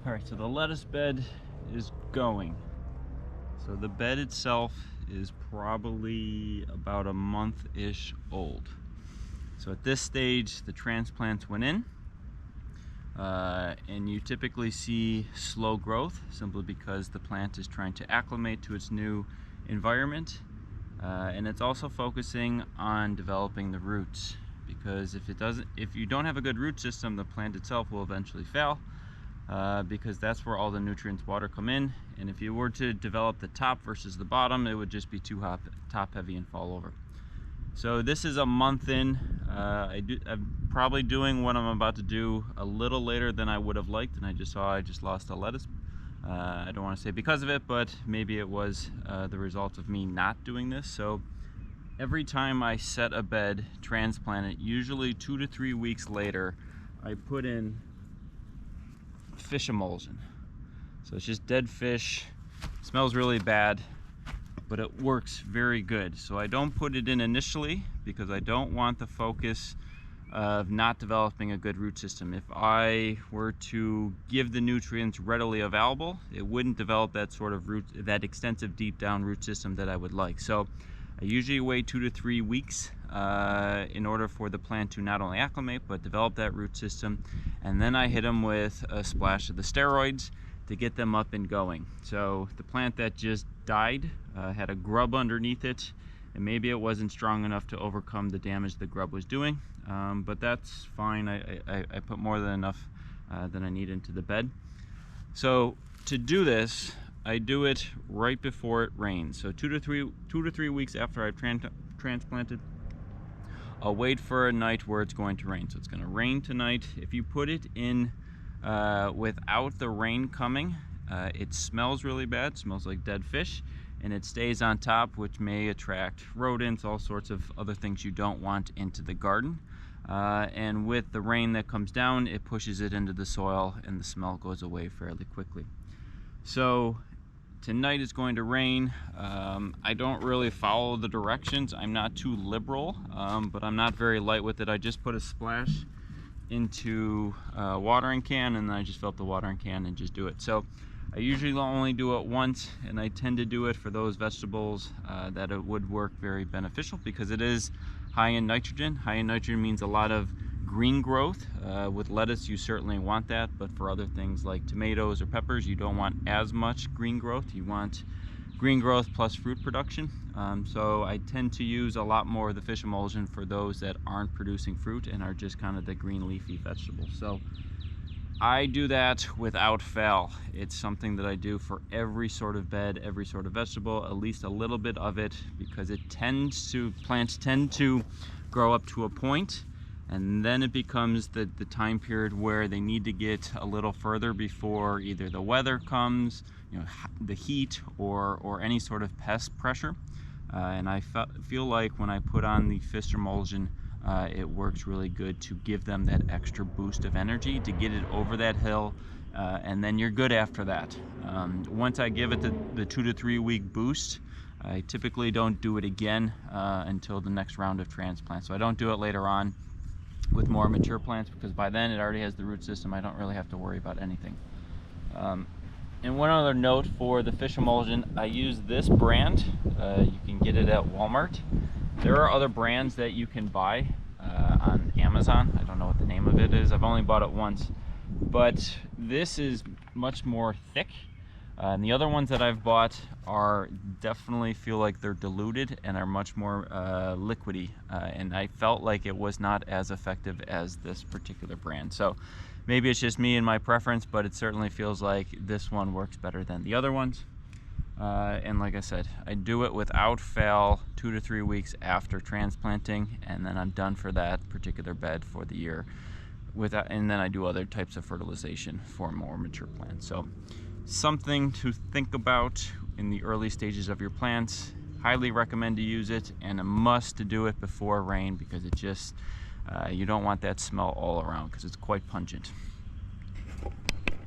Alright, so the lettuce bed is going. So the bed itself is probably about a month-ish old. So at this stage, the transplants went in, and you typically see slow growth simply because the plant is trying to acclimate to its new environment, and it's also focusing on developing the roots, because if you don't have a good root system, the plant itself will eventually fail, because that's where all the nutrients, water come in. And if you were to develop the top versus the bottom, it would just be too top heavy and fall over. So this is a month in. I'm probably doing what I'm about to do a little later than I would have liked, and I just lost a lettuce. I don't want to say because of it, but maybe it was the result of me not doing this. So every time I set a bed, transplant it, usually 2 to 3 weeks later, I put in fish emulsion. So it's just dead fish. It smells really bad, but it works very good. So I don't put it in initially because I don't want the focus of not developing a good root system. If I were to give the nutrients readily available, it wouldn't develop that sort of that extensive deep down root system that I would like. So I usually wait 2 to 3 weeks in order for the plant to not only acclimate but develop that root system, and then I hit them with a splash of the steroids to get them up and going. So the plant that just died had a grub underneath it, and maybe it wasn't strong enough to overcome the damage the grub was doing, but that's fine. I put more than enough than I need into the bed. So to do this, I do it right before it rains. So 2 to 3 weeks after I've transplanted, I'll wait for a night where it's going to rain. So it's going to rain tonight. If you put it in without the rain coming, it smells really bad. It smells like dead fish, and it stays on top, which may attract rodents, all sorts of other things you don't want into the garden. And with the rain that comes down, it pushes it into the soil, and the smell goes away fairly quickly. So tonight is going to rain. I don't really follow the directions. I'm not too liberal, but I'm not very light with it. I just put a splash into a watering can, and then I just fill up the watering can and just do it. So I usually only do it once, and I tend to do it for those vegetables that it would work very beneficial, because it is high in nitrogen. High in nitrogen means a lot of green growth. With lettuce, you certainly want that, but for other things like tomatoes or peppers, you don't want as much green growth. You want green growth plus fruit production. So I tend to use a lot more of the fish emulsion for those that aren't producing fruit and are just kind of the green leafy vegetables. So I do that without fail. It's something that I do for every sort of bed, every sort of vegetable, at least a little bit of it, because plants tend to grow up to a point, and then it becomes the time period where they need to get a little further before either the weather comes, the heat, or any sort of pest pressure. And I feel like when I put on the fish emulsion, it works really good to give them that extra boost of energy to get it over that hill, and then you're good after that. Once I give it the 2 to 3 week boost, I typically don't do it again until the next round of transplant. So I don't do it later on with more mature plants, because by then it already has the root system. I don't really have to worry about anything. And one other note for the fish emulsion, I use this brand. You can get it at Walmart. There are other brands that you can buy on Amazon. I don't know what the name of it is. I've only bought it once, but this is much more thick. And the other ones that I've bought definitely feel like they're diluted and are much more liquidy, and I felt like it was not as effective as this particular brand. So maybe it's just me and my preference, but it certainly feels like this one works better than the other ones. And like I said, I do it without fail 2 to 3 weeks after transplanting, and then I'm done for that particular bed for the year. And then I do other types of fertilization for more mature plants. So something to think about in the early stages of your plants. Highly recommend to use it, and a must to do it before rain, because it just you don't want that smell all around, because it's quite pungent.